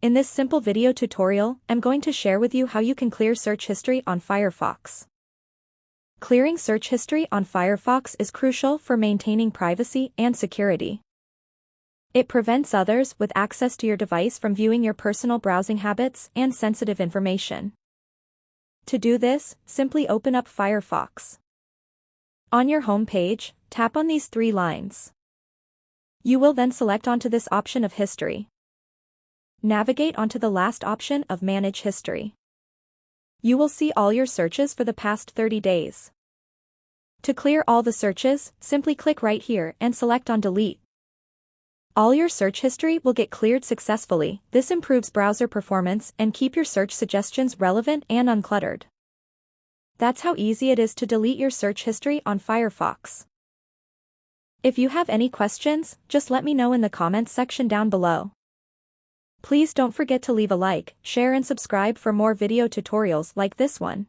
In this simple video tutorial, I'm going to share with you how you can clear search history on Firefox. Clearing search history on Firefox is crucial for maintaining privacy and security. It prevents others with access to your device from viewing your personal browsing habits and sensitive information. To do this, simply open up Firefox. On your home page, tap on these three lines. You will then select onto this option of History. Navigate onto the last option of Manage History. You will see all your searches for the past 30 days. To clear all the searches, simply click right here and select on Delete. All your search history will get cleared successfully. This improves browser performance and keep your search suggestions relevant and uncluttered. That's how easy it is to delete your search history on Firefox. If you have any questions, just let me know in the comments section down below. Please don't forget to leave a like, share and subscribe for more video tutorials like this one.